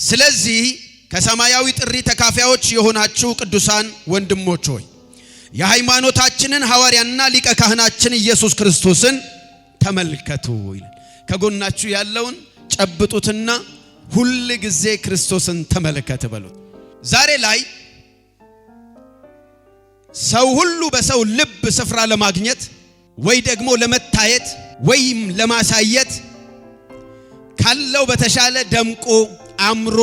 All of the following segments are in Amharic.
ስለዚህ ከሰማያዊ ጥሪ ተካፋዮች የሆናችሁ ቅዱሳን ወንድሞች ሆይ የሃይማኖታችንን ሐዋርያና ሊቀ ካህናችን ኢየሱስ ክርስቶስን ተመልከቱ ይላል። ከጎናችሁ ያለውን ጨብጡትና ሁሉ ጊዜ ክርስቶስን ተመልከት በሉት። ዛሬ ላይ ሰው ሁሉ በሰው ልብ ስፍራ ለማግኘት ወይ ደግሞ ለመታየት ወይም ለማሳየት ካለው በተሻለ ደምቆ አምሮ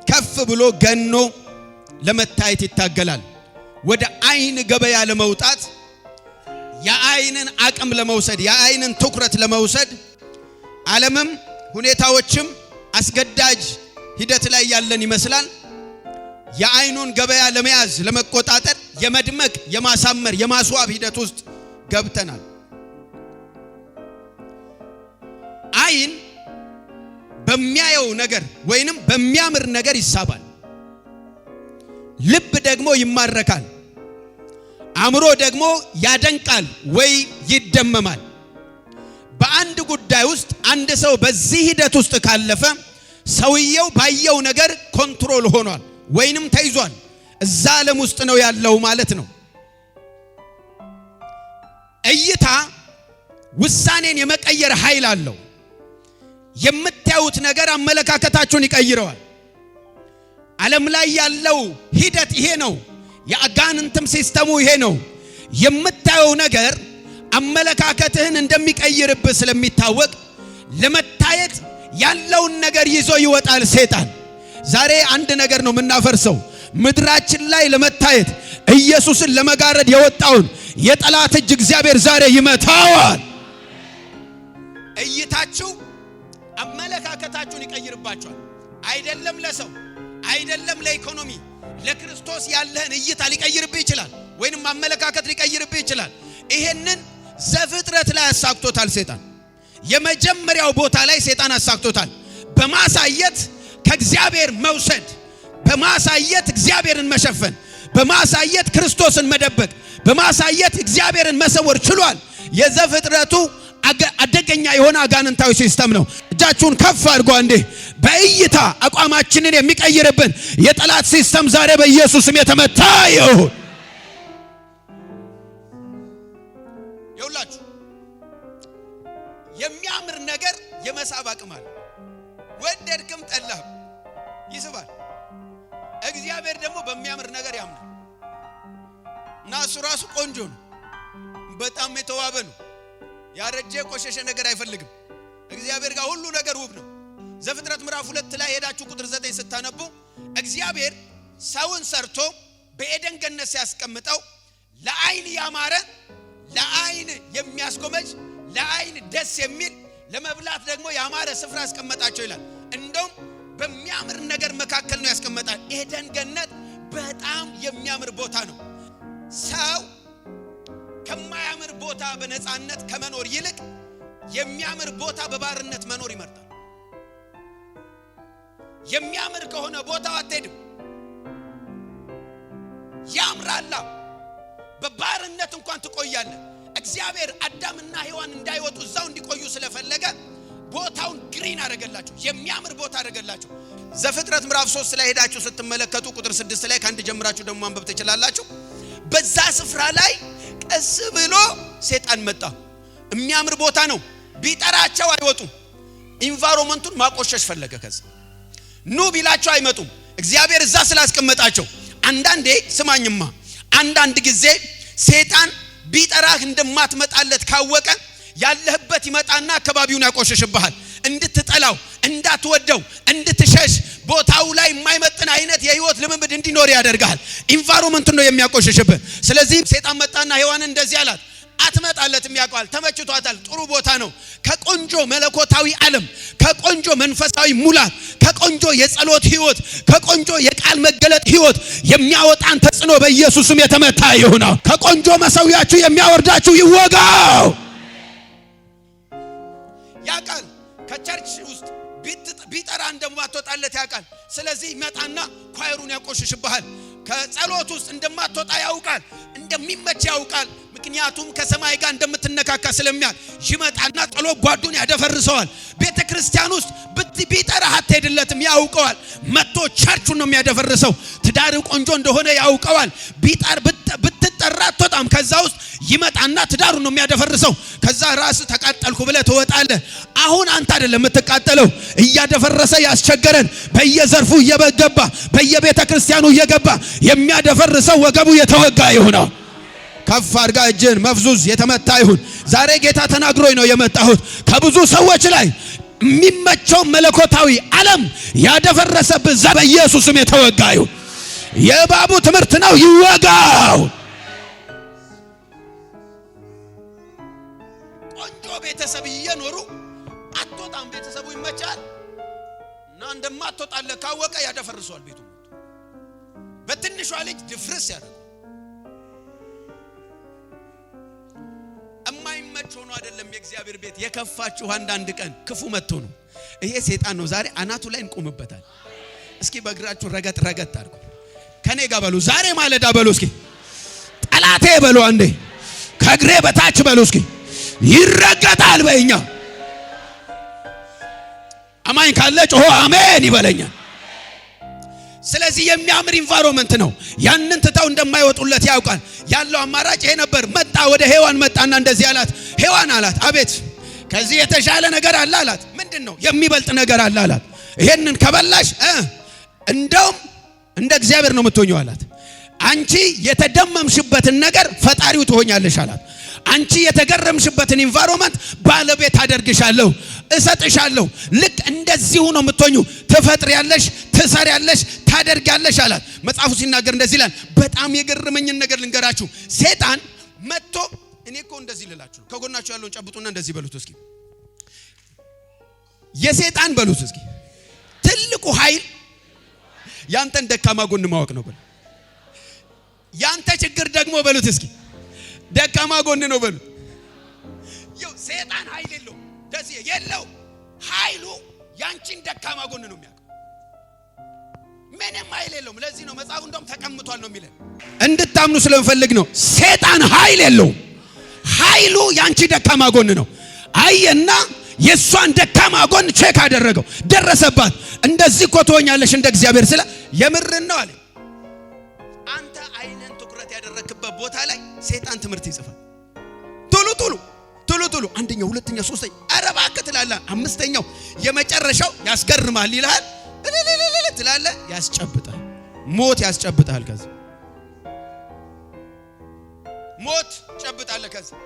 ከፍ ብሎ ገኖ ለመታየት ይታገላል። ወደ አይን ገበያ ለመውጣት የአይንን አቅም ለመውሰድ የአይንን ትኩረት ለመውሰድ ዓለምም ሁኔታዎችም አስገዳጅ ሂደት ላይ ያለን ይመስላል። የአይኑን ገበያ ለመያዝ ለመቆጣጠር የመድመቅ የማሳመር የማስዋብ ሂደት ውስጥ ገብተናል። አይን በሚያየው ነገር ወይንም በሚያምር ነገር ይሳባል። ልብ ደግሞ ይማረካል። አእምሮ ደግሞ ያደንቃል ወይ ይደመማል። በአንድ ጉዳይ ውስጥ አንድ ሰው በዚህ ሂደት ውስጥ ካለፈ ሰውየው ባየው ነገር ኮንትሮል ሆኗል ወይንም ተይዟል። እዛ ዓለም ውስጥ ነው ያለው ማለት ነው። እይታ ውሳኔን የመቀየር ኃይል አለው። የምታዩት ነገር አመለካከታችሁን ይቀይረዋል። ዓለም ላይ ያለው ሂደት ይሄ ነው። የአጋንንትም ሲስተሙ ይሄ ነው። የምታየው ነገር አመለካከትህን እንደሚቀይርብህ ስለሚታወቅ ለመታየት ያለውን ነገር ይዞ ይወጣል ሰይጣን። ዛሬ አንድ ነገር ነው የምናፈርሰው። ምድራችን ላይ ለመታየት ኢየሱስን ለመጋረድ የወጣውን የጠላት እጅ እግዚአብሔር ዛሬ ይመታዋል። እይታችሁ አመለካከታችሁን ይቀይርባችኋል። አይደለም ለሰው አይደለም ለኢኮኖሚ ለክርስቶስ ያለህን እይታ ሊቀይርብህ ይችላል ወይንም አመለካከት ሊቀይርብህ ይችላል። ይሄንን ዘፍጥረት ላይ አሳክቶታል ሰይጣን። የመጀመሪያው ቦታ ላይ ሰይጣን አሳክቶታል። በማሳየት ከእግዚአብሔር መውሰድ፣ በማሳየት እግዚአብሔርን መሸፈን፣ በማሳየት ክርስቶስን መደበቅ፣ በማሳየት እግዚአብሔርን መሰወር ችሏል። የዘፍጥረቱ አደገኛ የሆነ አጋንንታዊ ሲስተም ነው። እጃችሁን ከፍ አድርጉ አንዴ። በእይታ አቋማችንን የሚቀይርብን የጠላት ሲስተም ዛሬ በኢየሱስ ስም የተመታ ይሁን። ይውላችሁ የሚያምር ነገር የመሳብ አቅም አለ። ወደድክም ጠላህም ይስባል። እግዚአብሔር ደግሞ በሚያምር ነገር ያምናል እና እሱ ራሱ ቆንጆ ነው፣ በጣም የተዋበ ነው። ያረጀ ቆሸሸ ነገር አይፈልግም። እግዚአብሔር ጋር ሁሉ ነገር ውብ ነው። ዘፍጥረት ምዕራፍ 2 ላይ ሄዳችሁ ቁጥር 9 ስታነቡ እግዚአብሔር ሰውን ሰርቶ በኤደን ገነት ሲያስቀምጠው ለአይን ያማረ ለአይን የሚያስጎመጅ ለአይን ደስ የሚል ለመብላት ደግሞ ያማረ ስፍራ ያስቀመጣቸው ይላል። እንደውም በሚያምር ነገር መካከል ነው ያስቀመጣል። ኤደን ገነት በጣም የሚያምር ቦታ ነው። ሰው ከማያምር ቦታ በነፃነት ከመኖር ይልቅ የሚያምር ቦታ በባርነት መኖር ይመርጣል። የሚያምር ከሆነ ቦታው አትሄድም። ያምራላ በባርነት እንኳን ትቆያለህ። እግዚአብሔር አዳምና ሔዋን እንዳይወጡ እዛው እንዲቆዩ ስለፈለገ ቦታውን ግሪን አደረገላቸው፣ የሚያምር ቦታ አደረገላቸው። ዘፍጥረት ምዕራፍ 3 ላይ ሄዳችሁ ስትመለከቱ ቁጥር 6 ላይ ከአንድ ጀምራችሁ ደግሞ ማንበብ ትችላላችሁ። በዛ ስፍራ ላይ ቀስ ብሎ ሰይጣን መጣ። የሚያምር ቦታ ነው፣ ቢጠራቸው አይወጡም። ኢንቫይሮመንቱን ማቆሸሽ ፈለገ። ከዛ ኑ ቢላቸው አይመጡም። እግዚአብሔር እዛ ስላስቀመጣቸው አንዳንዴ ስማኝማ፣ አንዳንድ ጊዜ ሰይጣን ቢጠራህ እንደማትመጣለት ካወቀ ያለህበት ይመጣና አካባቢውን ያቆሸሽብሃል። እንድትጠላው፣ እንዳትወደው፣ እንድትሸሽ ቦታው ላይ የማይመጥን አይነት የህይወት ልምምድ እንዲኖር ያደርጋል። ኢንቫይሮመንቱን ነው የሚያቆሸሽብህ። ስለዚህ ሰይጣን መጣና ሔዋንን እንደዚህ አላት። አትመጣለትም፣ ያውቃል፣ ተመችቷታል፣ ጥሩ ቦታ ነው። ከቆንጆ መለኮታዊ ዓለም፣ ከቆንጆ መንፈሳዊ ሙላት፣ ከቆንጆ የጸሎት ህይወት፣ ከቆንጆ የቃል መገለጥ ህይወት የሚያወጣን ተጽዕኖ በኢየሱስ ስም የተመታ ይሁን። ከቆንጆ መሰዊያችሁ የሚያወርዳችሁ ይወጋው። ያውቃል ከቸርች ውስጥ ቢጠራ እንደማትወጣለት ያውቃል። ስለዚህ ይመጣና ኳየሩን ያቆሽሽብሃል። ከጸሎት ውስጥ እንደማትወጣ ያውቃል፣ እንደሚመች ያውቃል። ምክንያቱም ከሰማይ ጋር እንደምትነካካ ስለሚያል ይመጣና ጥሎ ጓዱን ያደፈርሰዋል። ቤተክርስቲያን ውስጥ ቢጠራ አትሄድለትም፣ ያውቀዋል። መጥቶ ቸርቹን ነው የሚያደፈርሰው። ትዳር ቆንጆ እንደሆነ ያውቀዋል። ብትጠራ አትወጣም። ከዛ ውስጥ ይመጣና ትዳሩን ነው የሚያደፈርሰው። ከዛ ራስ ተቃጠልኩ ብለህ ትወጣለህ። አሁን አንተ አይደለም የምትቃጠለው፣ እያደፈረሰ ያስቸገረን በየዘርፉ እየገባ በየቤተ ክርስቲያኑ እየገባ የሚያደፈርሰው ወገቡ የተወጋ ይሁን። ከፍ አድርጋ እጅን መፍዙዝ የተመታ ይሁን። ዛሬ ጌታ ተናግሮኝ ነው የመጣሁት። ከብዙ ሰዎች ላይ የሚመቸው መለኮታዊ ዓለም ያደፈረሰብህ በኢየሱስም የተወጋ ይሁን። የእባቡ ትምህርት ነው፣ ይወጋው። ቆንጆ ቤተሰብ እየኖሩ አትወጣም። ቤተሰቡ ይመቻል እና እንደማትወጣለህ ካወቀ ያደፈርሷል። ቤቱ በትንሿ ልጅ ድፍርስ ያደርጋል። እማይመች ሆኖ አይደለም የእግዚአብሔር ቤት የከፋችሁ አንዳንድ ቀን ክፉ መጥቶ ነው። ይሄ ሰይጣን ነው። ዛሬ አናቱ ላይ እንቆምበታል። እስኪ በእግራችሁ ረገጥ አድርጉ። ከኔ ጋር በሉ ዛሬ ማለዳ በሉ እስኪ ጠላቴ በሉ አንዴ ከእግሬ በታች በሉ እስኪ ይረገጣል በእኛ። አማኝ ካለ ጮሆ አሜን ይበለኛል። ስለዚህ የሚያምር ኢንቫይሮመንት ነው። ያንን ትተው እንደማይወጡለት ያውቃል። ያለው አማራጭ ይሄ ነበር። መጣ ወደ ሔዋን መጣና እንደዚህ አላት። ሔዋን አላት አቤት ከዚህ የተሻለ ነገር አለ አላት። ምንድነው? የሚበልጥ ነገር አለ አላት። ይሄንን ከበላሽ እንደውም እንደ እግዚአብሔር ነው የምትሆኚው አላት። አንቺ የተደመምሽበትን ነገር ፈጣሪው ትሆኛለሽ አላት። አንቺ የተገረምሽበትን ኢንቫይሮመንት ባለቤት አደርግሻለሁ፣ እሰጥሻለሁ። ልክ እንደዚሁ ነው የምትሆኚው። ትፈጥሪያለሽ፣ ትሰሪያለሽ፣ ታደርጊያለሽ አላት። መጽሐፉ ሲናገር እንደዚህ ይላል። በጣም የገረመኝን ነገር ልንገራችሁ። ሰይጣን መጥቶ እኔ እኮ እንደዚህ ልላችሁ ነው። ከጎናችሁ ያለውን ጨብጡና እንደዚህ በሉት እስኪ። የሰይጣን በሉት እስኪ ትልቁ ኃይል ያንተን ደካማ ጎን ማወቅ ነው በሉ። ያንተ ችግር ደግሞ በሉት እስኪ ደካማ ጎን ነው በሉ። ይው ሰይጣን ኃይል የለው ደዚህ የለው። ኃይሉ ያንቺን ደካማ ጎን ነው የሚያውቀው። ምንም ኃይል የለውም። ለዚህ ነው መጽሐፉ እንደውም ተቀምጧል ነው የሚለን። እንድታምኑ ስለምፈልግ ነው። ሰይጣን ኃይል የለው። ኃይሉ ያንቺ ደካማ ጎን ነው። አየና የሷን ደካማ ጎን ቼክ አደረገው፣ ደረሰባት። እንደዚህ እኮ ትሆኛለሽ እንደ እግዚአብሔር ስለ የምርን ነው አለ። አንተ አይነን ትኩረት ያደረክበት ቦታ ላይ ሰይጣን ትምህርት ይጽፋል። ቶሎ አንደኛው፣ ሁለተኛው፣ ሶስተኛው ኧረ እባክህ ትላለህ። አምስተኛው የመጨረሻው ያስገርማል ይልሃል። ትላለህ፣ ያስጨብጣል። ሞት ያስጨብጣል። ከዚህ ሞት ጨብጣለህ። ከዚህ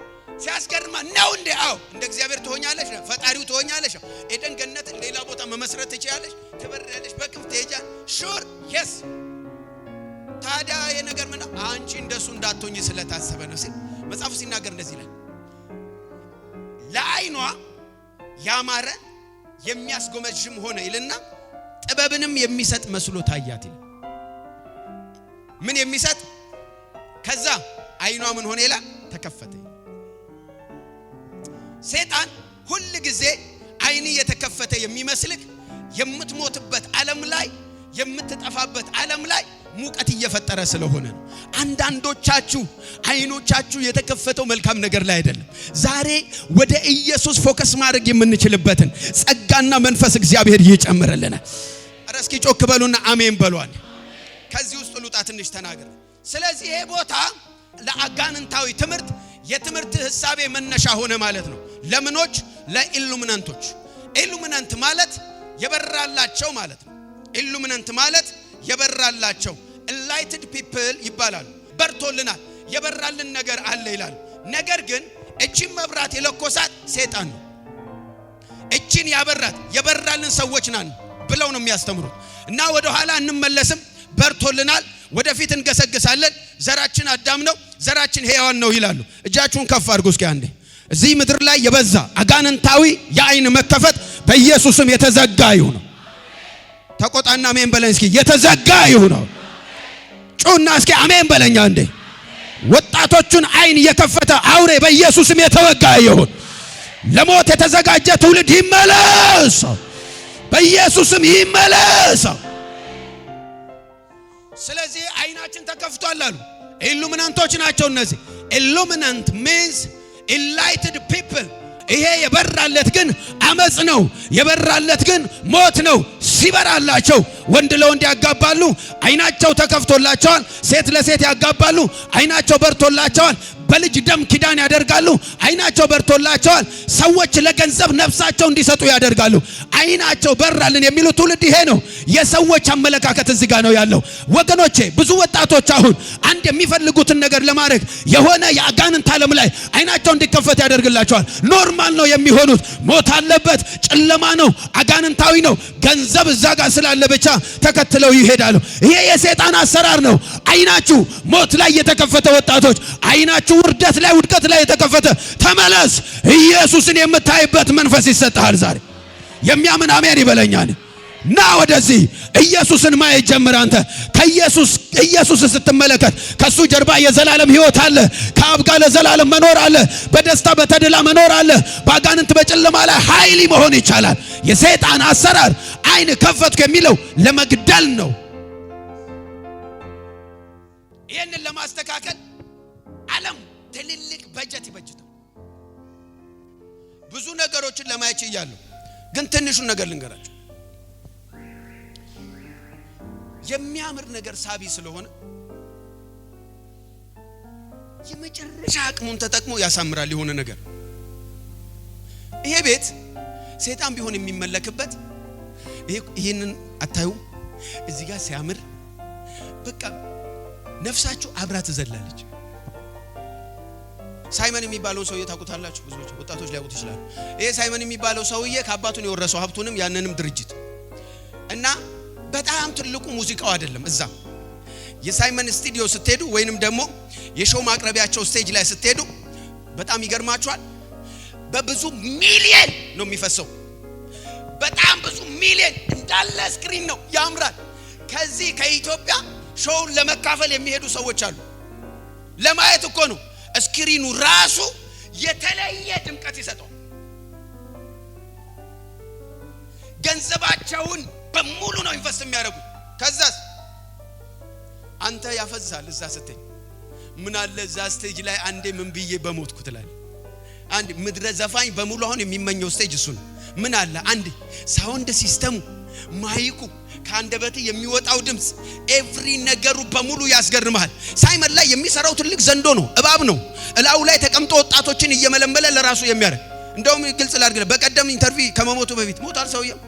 ሲያስገርማ ነው እንዴ? አዎ እንደ እግዚአብሔር ትሆኛለሽ፣ ፈጣሪው ትሆኛለሽ። ኤደን ገነትን ሌላ ቦታ መመስረት ትችያለሽ፣ ትበርያለሽ፣ በክፍ ትሄጃለሽ። ሹር የስ ታዲያ የነገር ምን አንቺ እንደሱ እንዳትሆኚ ስለታሰበ ነው ሲል መጽሐፉ ሲናገር እንደዚህ ይላል። ለዓይኗ ያማረ የሚያስጎመጅም ሆነ ይልና ጥበብንም የሚሰጥ መስሎ ታያት ይላል። ምን የሚሰጥ? ከዛ ዓይኗ ምን ሆነ ይላል? ተከፈተ። ሰይጣን ሁሉ ጊዜ ዓይን የተከፈተ የሚመስልክ የምትሞትበት ዓለም ላይ የምትጠፋበት ዓለም ላይ ሙቀት እየፈጠረ ስለሆነ ነው። አንዳንዶቻችሁ ዓይኖቻችሁ የተከፈተው መልካም ነገር ላይ አይደለም። ዛሬ ወደ ኢየሱስ ፎከስ ማድረግ የምንችልበትን ጸጋና መንፈስ እግዚአብሔር ይጨምርልናል። ኧረ እስኪ ጮክ በሉና አሜን በሏል። ከዚህ ውስጥ ሉጣ ትንሽ ተናገር። ስለዚህ ይሄ ቦታ ለአጋንንታዊ ትምህርት የትምህርት ሐሳቤ መነሻ ሆነ ማለት ነው። ለምኖች? ለኢሉሚናንቶች። ኢሉሚናንት ማለት የበራላቸው ማለት ነው። ኢሉሚናንት ማለት የበራላቸው enlightened people ይባላሉ። በርቶልናል፣ የበራልን ነገር አለ ይላሉ። ነገር ግን እቺን መብራት የለኮሳት ሰይጣን ነው። እቺን ያበራት የበራልን ሰዎች ናን ብለው ነው የሚያስተምሩት። እና ወደ ኋላ እንመለስም፣ በርቶልናል፣ ወደፊት እንገሰግሳለን፣ ዘራችን አዳም ነው፣ ዘራችን ሔዋን ነው ይላሉ። እጃችሁን ከፍ አድርጉ እስኪ አንዴ። እዚህ ምድር ላይ የበዛ አጋንንታዊ የዓይን መከፈት በኢየሱስም የተዘጋ ይሁን። ተቆጣና አሜን በለኝ እስኪ። የተዘጋ ይሁን። ጩና እስኪ አሜን በለኝ አንዴ። ወጣቶቹን ዓይን የከፈተ አውሬ በኢየሱስም የተወጋ ይሁን። ለሞት የተዘጋጀ ትውልድ ይመለስ፣ በኢየሱስም ይመለስ። ስለዚህ ዓይናችን ተከፍቷል አሉ። ኢሉሚናንቶች ናቸው እነዚህ። ኢሉሚናንት means enlightened people። ይሄ የበራለት ግን አመጽ ነው፣ የበራለት ግን ሞት ነው። ሲበራላቸው ወንድ ለወንድ ያጋባሉ፣ አይናቸው ተከፍቶላቸዋል። ሴት ለሴት ያጋባሉ፣ አይናቸው በርቶላቸዋል። በልጅ ደም ኪዳን ያደርጋሉ፣ አይናቸው በርቶላቸዋል። ሰዎች ለገንዘብ ነፍሳቸው እንዲሰጡ ያደርጋሉ፣ አይናቸው በራልን የሚሉ ትውልድ ይሄ ነው። የሰዎች አመለካከት እዚህ ጋር ነው ያለው። ወገኖቼ ብዙ ወጣቶች አሁን አንድ የሚፈልጉትን ነገር ለማድረግ የሆነ የአጋንንት ዓለም ላይ አይናቸው እንዲከፈት ያደርግላቸዋል። ኖርማል ነው የሚሆኑት። ሞት አለበት፣ ጨለማ ነው፣ አጋንንታዊ ነው። ገንዘብ እዛ ጋር ስላለ ብቻ ተከትለው ይሄዳሉ። ይሄ የሰይጣን አሰራር ነው። አይናችሁ ሞት ላይ የተከፈተ ወጣቶች፣ አይናችሁ ውርደት ላይ ውድቀት ላይ የተከፈተ ተመለስ። ኢየሱስን የምታይበት መንፈስ ይሰጣል ዛሬ። የሚያምን አሜን ይበለኛል። ና ወደዚህ ኢየሱስን ማየት ጀምር። አንተ ኢየሱስ ስትመለከት ከሱ ጀርባ የዘላለም ሕይወት አለ። ከአብ ጋር ለዘላለም መኖር አለ። በደስታ በተድላ መኖር አለ። በአጋንንት በጨለማ ላይ ኃይል መሆን ይቻላል። የሰይጣን አሰራር አይን ከፈትኩ የሚለው ለመግደል ነው። ይሄንን ለማስተካከል ዓለም ትልልቅ በጀት ይበጅታል። ብዙ ነገሮችን ለማየት ይያሉ። ግን ትንሹን ነገር ልንገራችሁ። የሚያምር ነገር ሳቢ ስለሆነ የመጨረሻ አቅሙን ተጠቅሞ ያሳምራል የሆነ ነገር። ይሄ ቤት ሰይጣን ቢሆን የሚመለክበት ይሄንን አታዩ? እዚህ ጋር ሲያምር በቃ ነፍሳችሁ አብራ ትዘላለች። ሳይመን የሚባለው ሰውዬ ታውቁታላችሁ? ብዙዎች ወጣቶች ሊያውቁት ይችላሉ። ይሄ ሳይመን የሚባለው ሰውዬ ከአባቱን የወረሰው ሀብቱንም ያንንም ድርጅት እና በጣም ትልቁ ሙዚቃው አይደለም። እዛ የሳይመን ስቱዲዮ ስትሄዱ ወይንም ደግሞ የሾው ማቅረቢያቸው ስቴጅ ላይ ስትሄዱ በጣም ይገርማችኋል። በብዙ ሚሊየን ነው የሚፈሰው። በጣም ብዙ ሚሊየን እንዳለ ስክሪን ነው፣ ያምራል። ከዚህ ከኢትዮጵያ ሾውን ለመካፈል የሚሄዱ ሰዎች አሉ። ለማየት እኮ ነው። ስክሪኑ ራሱ የተለየ ድምቀት ይሰጣል። ገንዘባቸውን በሙሉ ነው ኢንቨስት የሚያደርጉት። ከዛስ አንተ ያፈዛል። እዛ ስትይ ምን አለ እዛ ስቴጅ ላይ አንዴ ምን ብዬ በሞትኩ ትላለህ። አንድ ምድረ ዘፋኝ በሙሉ አሁን የሚመኘው ስቴጅ እሱ ነው። ምን አለ አንዴ ሳውንድ ሲስተሙ፣ ማይኩ፣ ከአንደበት የሚወጣው ድምጽ፣ ኤቭሪ ነገሩ በሙሉ ያስገርማል። ሳይመን ላይ የሚሰራው ትልቅ ዘንዶ ነው፣ እባብ ነው። እላው ላይ ተቀምጦ ወጣቶችን እየመለመለ ለራሱ የሚያደርግ። እንደውም ግልጽ ላድርግ፣ በቀደም ኢንተርቪው ከመሞቱ በፊት ሞታል ሰውየው።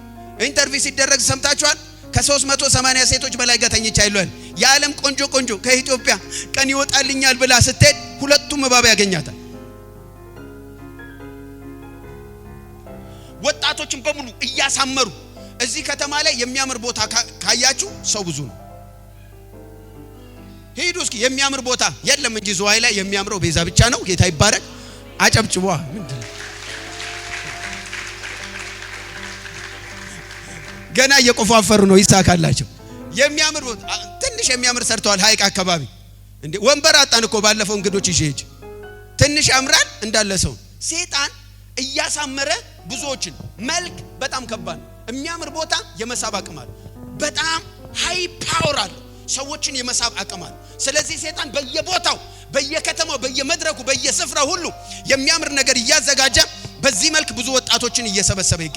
ኢንተርቪው ሲደረግ ሰምታችኋል። ከ380 ሴቶች በላይ ገተኝቻለሁ። የዓለም ቆንጆ ከኢትዮጵያ ቀን ይወጣልኛል ብላ ስትሄድ ሁለቱም እባብ ያገኛታል። ወጣቶችን በሙሉ እያሳመሩ እዚህ ከተማ ላይ የሚያምር ቦታ ካያችሁ ሰው ብዙ ነው። ሄዱ እስኪ የሚያምር ቦታ የለም እንጂ ዝዋይ ላይ የሚያምረው ቤዛ ብቻ ነው። ጌታ ይባረክ። አጨብጭቧ። ምንድነው ገና እየቆፋፈሩ ነው። ይሳካላቸው። የሚያምር ቦታ ትንሽ የሚያምር ሰርተዋል። ሀይቅ አካባቢ እንዴ ወንበር አጣን እኮ ባለፈው እንግዶች ይዤ ትንሽ ያምራል እንዳለ ሰው። ሰይጣን እያሳመረ ብዙዎችን መልክ በጣም ከባድ። የሚያምር ቦታ የመሳብ አቅም አለ። በጣም ሃይ ፓወር አለ። ሰዎችን የመሳብ አቅም አለ። ስለዚህ ሰይጣን በየቦታው በየከተማው በየመድረኩ በየስፍራው ሁሉ የሚያምር ነገር እያዘጋጀ በዚህ መልክ ብዙ ወጣቶችን እየሰበሰበ ይገኛል።